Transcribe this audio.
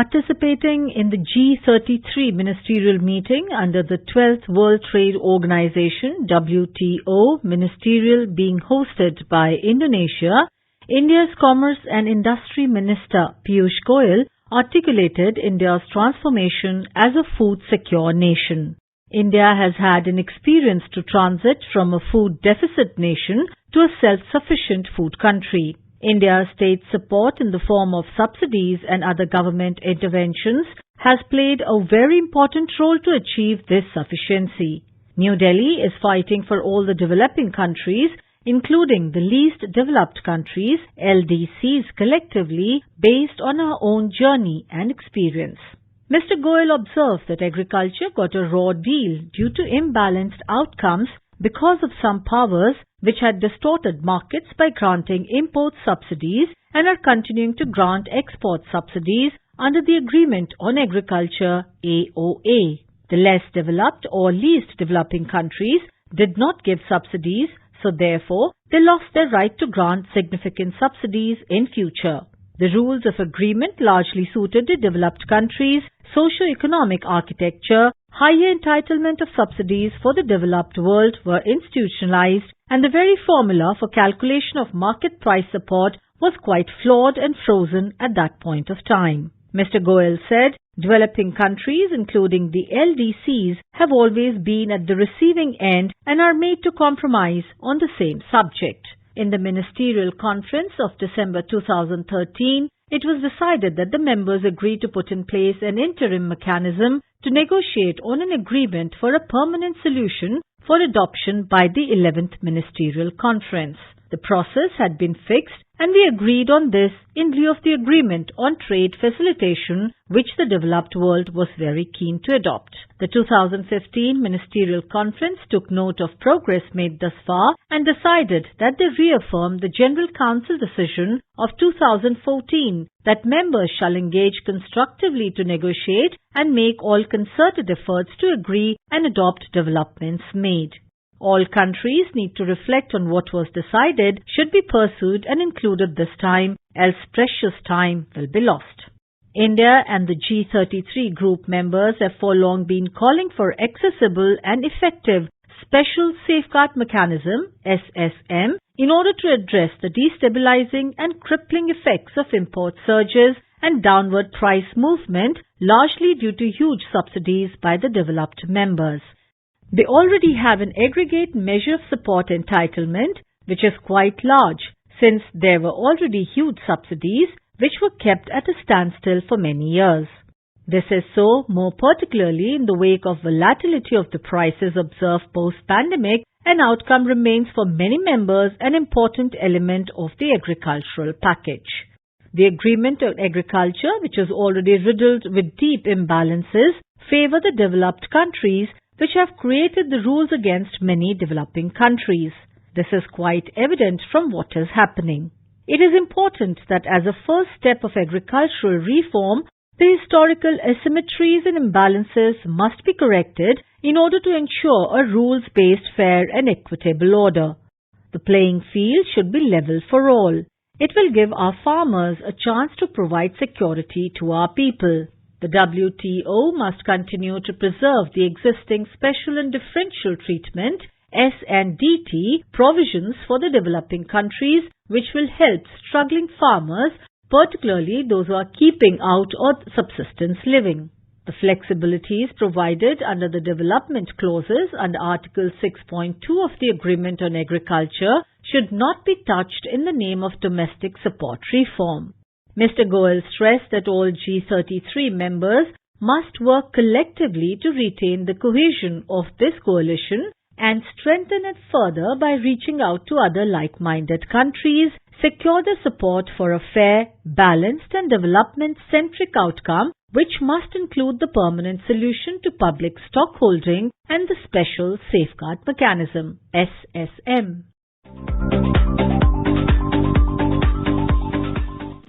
participating in the G33 ministerial meeting under the 12th World Trade Organization WTO ministerial being hosted by Indonesia, India's Commerce and Industry Minister Piyush Goyal articulated India's transformation as a food-secure nation. India has had an experience to transit from a food deficit nation to a self-sufficient food country. India's state support in the form of subsidies and other government interventions has played a very important role to achieve this sufficiency. New Delhi is fighting for all the developing countries, including the least developed countries, LDCs collectively, based on our own journey and experience. Mr. Goyal observed that agriculture got a raw deal due to imbalanced outcomes because of some powers which had distorted markets by granting import subsidies and are continuing to grant export subsidies under the Agreement on Agriculture AOA. The less developed or least developing countries did not give subsidies, so therefore they lost their right to grant significant subsidies in future. The rules of agreement largely suited the developed countries' socio-economic architecture. Higher entitlement of subsidies for the developed world were institutionalized, and the very formula for calculation of market price support was quite flawed and frozen at that point of time. Mr. Goyal said, developing countries, including the LDCs, have always been at the receiving end and are made to compromise on the same subject. In the ministerial conference of December 2013, it was decided that the members agreed to put in place an interim mechanism to negotiate on an agreement for a permanent solution for adoption by the 11th Ministerial Conference. The process had been fixed, and we agreed on this in lieu of the agreement on trade facilitation, which the developed world was very keen to adopt. The 2015 Ministerial Conference took note of progress made thus far and decided that they reaffirm the General Council decision of 2014 that members shall engage constructively to negotiate and make all concerted efforts to agree and adopt developments made. All countries need to reflect on what was decided should be pursued and included this time, else precious time will be lost. India and the G33 group members have for long been calling for accessible and effective Special Safeguard Mechanism SSM in order to address the destabilizing and crippling effects of import surges and downward price movement, largely due to huge subsidies by the developed members. They already have an aggregate measure of support entitlement, which is quite large, since there were already huge subsidies which were kept at a standstill for many years. This is so more particularly in the wake of volatility of the prices observed post-pandemic. An outcome remains for many members an important element of the agricultural package. The Agreement on Agriculture, which is already riddled with deep imbalances, favor the developed countries, which have created the rules against many developing countries. This is quite evident from what is happening. It is important that as a first step of agricultural reform, the historical asymmetries and imbalances must be corrected in order to ensure a rules-based fair and equitable order. The playing field should be level for all. It will give our farmers a chance to provide security to our people. The WTO must continue to preserve the existing special and differential treatment S&DT provisions for the developing countries, which will help struggling farmers, particularly those who are keeping out or subsistence living. The flexibilities provided under the development clauses under Article 6.2 of the Agreement on Agriculture should not be touched in the name of domestic support reform. Mr. Goyal stressed that all G33 members must work collectively to retain the cohesion of this coalition and strengthen it further by reaching out to other like-minded countries, secure the support for a fair, balanced and development-centric outcome, which must include the permanent solution to public stockholding and the Special Safeguard Mechanism, SSM.